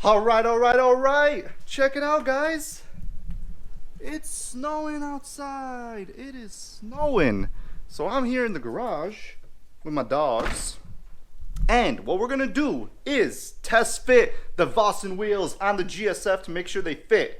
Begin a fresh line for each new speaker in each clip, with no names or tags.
All right. Check it out, guys. It's snowing outside. It is snowing. So I'm here in the garage with my dogs. And what we're gonna do is test fit the Vossens wheels on the GSF to make sure they fit.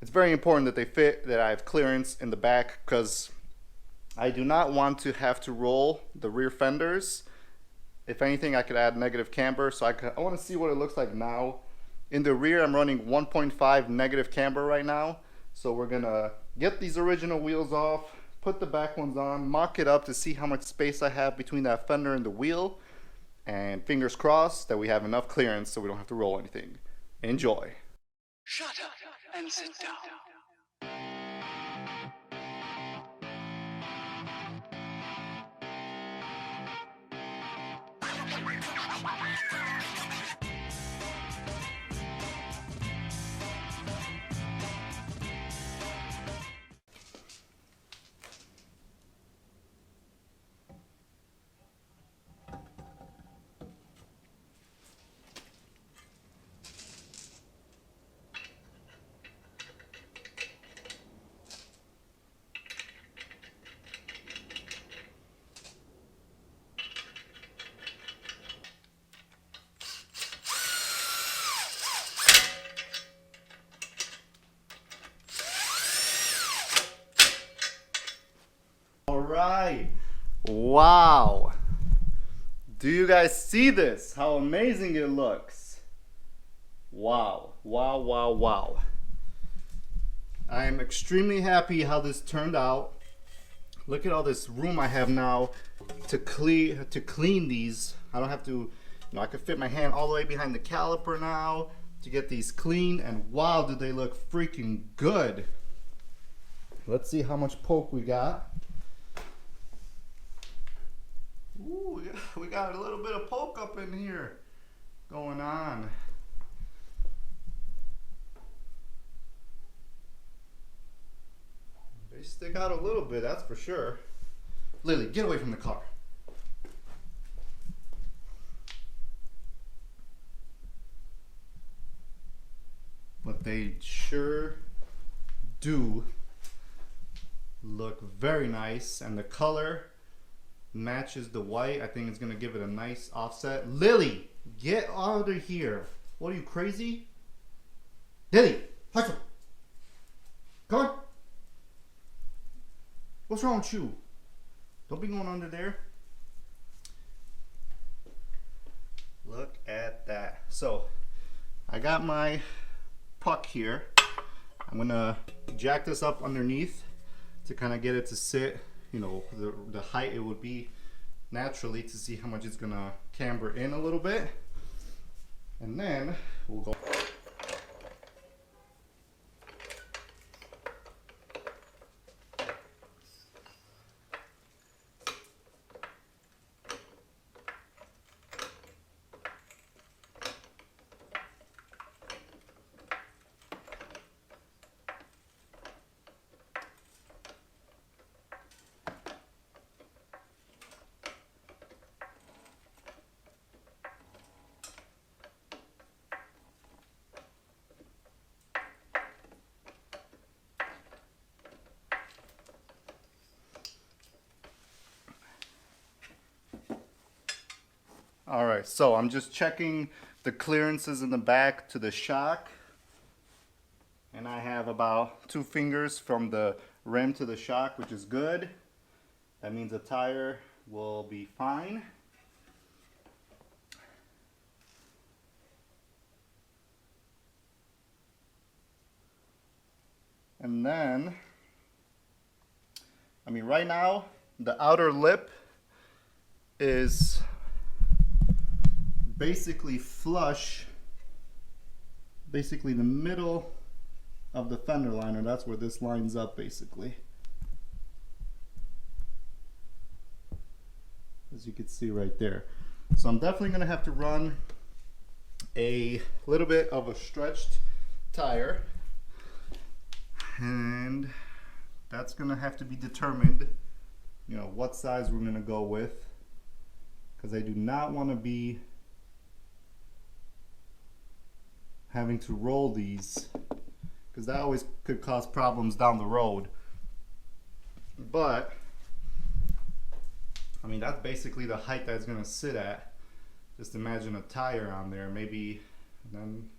It's very important that they fit, that I have clearance in the back, because I do not want to have to roll the rear fenders. If anything, I could add negative camber, so I want to see what it looks like now. In the rear, I'm running 1.5 negative camber right now, so we're gonna get these original wheels off, put the back ones on, mock it up to see how much space I have between that fender and the wheel, and fingers crossed that we have enough clearance so we don't have to roll anything. Enjoy.
Shut up and sit down.
Alright, wow, do you guys see this? How amazing it looks. Wow. I am extremely happy how this turned out. Look at all this room I have now to clean these. I don't have to, I can fit my hand all the way behind the caliper now to get these clean, and wow, do they look freaking good. Let's see how much poke we got. Ooh, we got a little bit of poke up in here going on. They stick out a little bit, that's for sure. Lily, get away from the car. But they sure do look very nice, and the color matches the white. I think it's gonna give it a nice offset. Lily, get out of here. What are you, crazy? Lily, hustle. Come on. What's wrong with you? Don't be going under there. Look at that. So I got my puck here. I'm gonna jack this up underneath to kind of get it to sit, the height it would be naturally, to see how much it's gonna camber in a little bit, and then we'll go. All right, so I'm just checking the clearances in the back to the shock, and I have about 2 fingers from the rim to the shock, which is good. That means the tire will be fine. And then, right now, the outer lip is basically flush, basically the middle of the fender liner. That's where this lines up, basically. As you can see right there. So I'm definitely going to have to run a little bit of a stretched tire, and that's gonna have to be determined, you know, what size we're gonna go with, because I do not want to be having to roll these, because that always could cause problems down the road. But I mean, that's basically the height that's gonna sit at. Just imagine a tire on there. Maybe then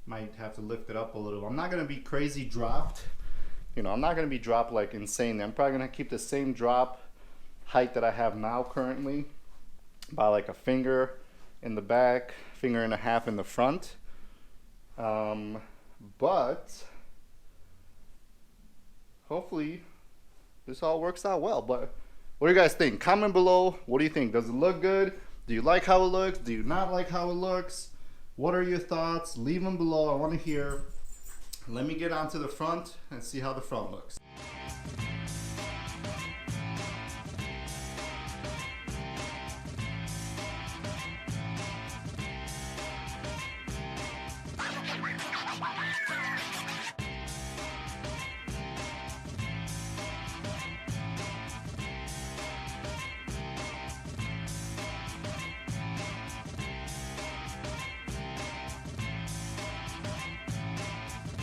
might have to lift it up a little. I'm not gonna be crazy dropped. You know, I'm not gonna be dropped like insane. I'm probably gonna keep the same drop height that I have now currently, by like a finger in the back, finger and a half in the front. But hopefully this all works out well. But what do you guys think? Comment below. What do you think? Does it look good? Do you like how it looks? Do you not like how it looks? What are your thoughts? Leave them below. I want to hear. Let me get onto the front and see how the front looks.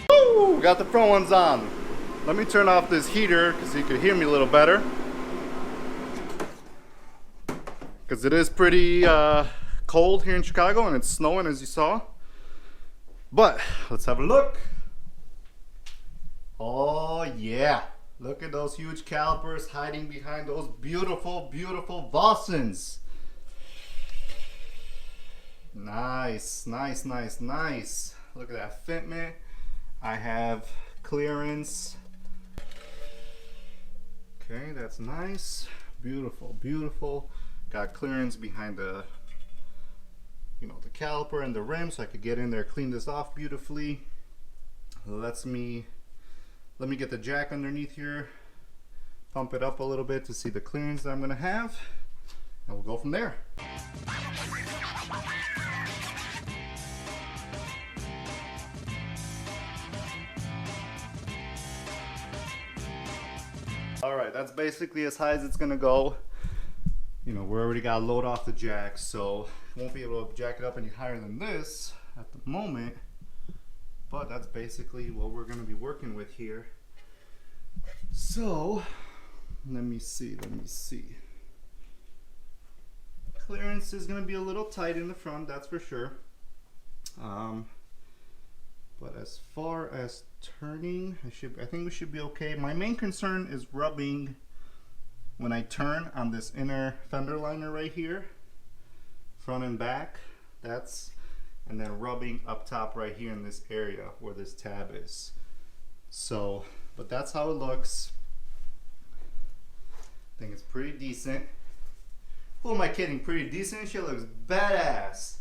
Woo! Got the front ones on. Let me turn off this heater so you can hear me a little better, because it is pretty cold here in Chicago and it's snowing, as you saw. But let's have a look. Oh yeah, look at those huge calipers hiding behind those beautiful, beautiful Vossens. Nice, nice, nice, nice. Look at that fitment. I have clearance. Okay, that's nice. Beautiful, beautiful. Got clearance behind the, you know, the caliper and the rim, so I could get in there, clean this off beautifully. Let me get the jack underneath here, pump it up a little bit to see the clearance that I'm gonna have, and we'll go from there. Alright, that's basically as high as it's gonna go. You know, we already got a load off the jack, so won't be able to jack it up any higher than this at the moment. But that's basically what we're gonna be working with here. So, let me see. Clearance is gonna be a little tight in the front, that's for sure. But as far as turning, I think we should be okay. My main concern is rubbing when I turn on this inner fender liner right here, front and back. And then rubbing up top right here in this area where this tab is. So, but that's how it looks. I think it's pretty decent. Who am I kidding? Pretty decent. She looks badass.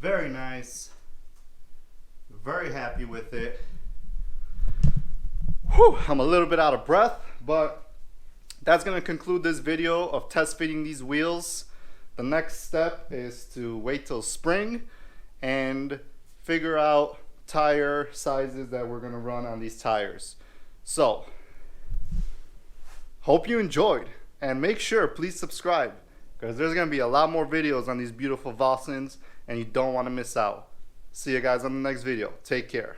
Very nice. Very happy with it. Whew, I'm a little bit out of breath, but that's going to conclude this video of test fitting these wheels. The next step is to wait till spring and figure out tire sizes that we're going to run on these tires. So, hope you enjoyed, and make sure, please subscribe, because there's going to be a lot more videos on these beautiful Vossens and you don't want to miss out. See you guys on the next video. Take care.